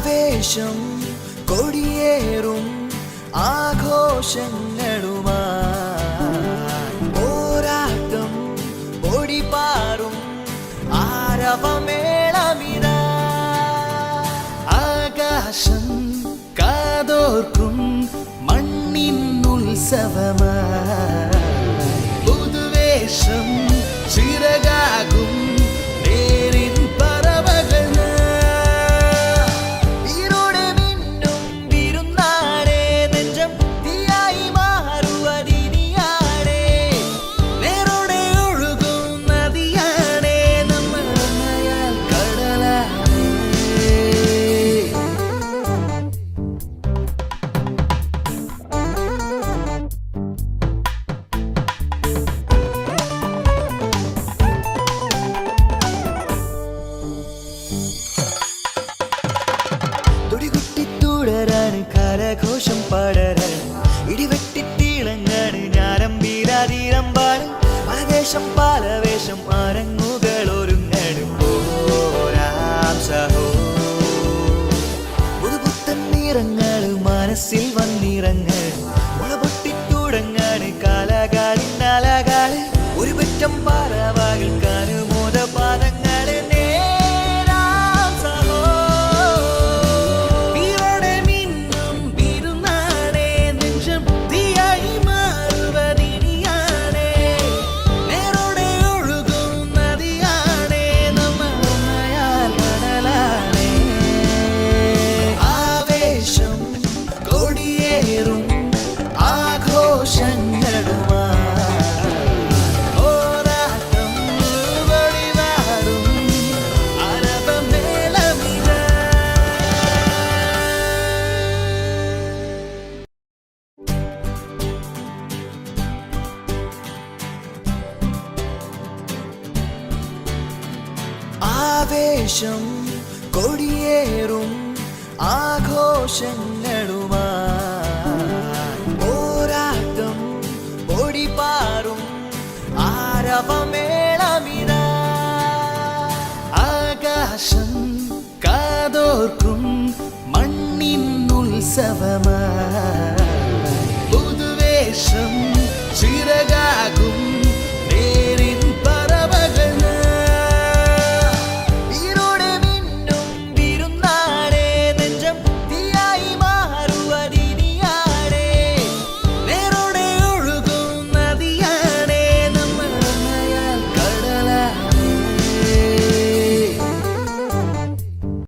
ആവേശം കൊടിയേറും ആഘോഷങ്ങളുമായി പോരാട്ടം പൊടിപാറും ആരവമേളമിതാ ആകാശം കാതോർക്കും മണ്ണിൻ ഉത്സവമായി പുതുവേഷം ചിറകാകും നേരിൻ പറവകൾ ഈരോടെ മിന്നും വിരുന്നാടേ നെഞ്ചം തീയായി മാറുവതിനിയാടേ നേരോടെ ഒഴുകും നദിയാടേ നമ്മൾ ഒന്നയാൽ കടലാടേ തുടികുട്ടിത്തുടരാണ് കരഘോഷം പാടരാണ് ഇടിവെട്ടിത്തിളങ്ങാണ് ഞാനം വീരാതീരമ്പാണ് പലദേശം പലവേഷം അരങ്ങുകൾ ഒരുങ്ങാണ് പോരാം സഹോ പുതുപുത്തൻ നിറങ്ങൾ മനസ്സിൽ വന്നിറങ്ങാണ് മുളപൊട്ടിത്തുടങ്ങാണ് കാലകാലിനാലകാല് ഒരു പറ്റം പാറവാകൾക്കാണ് മോദപാദങ്ങള് നേരാം സഹോ ഈരോടെ മിന്നും വിരുന്നാടേ നെഞ്ചം തീയായി മാറുവതിനിയാടേ നേരോടെ ഒഴുകും നദിയാടേ നമ്മൾ ഒന്നയാൽ കടലാടേ ആവേശം കൊടിയേറും ആഘോഷങ്ങളുമായി പോരാട്ടം വഴിമാറും അരവമേളമിതാ ആവേശം കൊടിയേറും ആഘോഷങ്ങളുമായി പോരാട്ടം പൊടിപാറും ആരവമേളമിതാ ആകാശം കാതോർക്കും മണ്ണിൻ ഉത്സവമായി പുതുവേഷം ചിറകാകും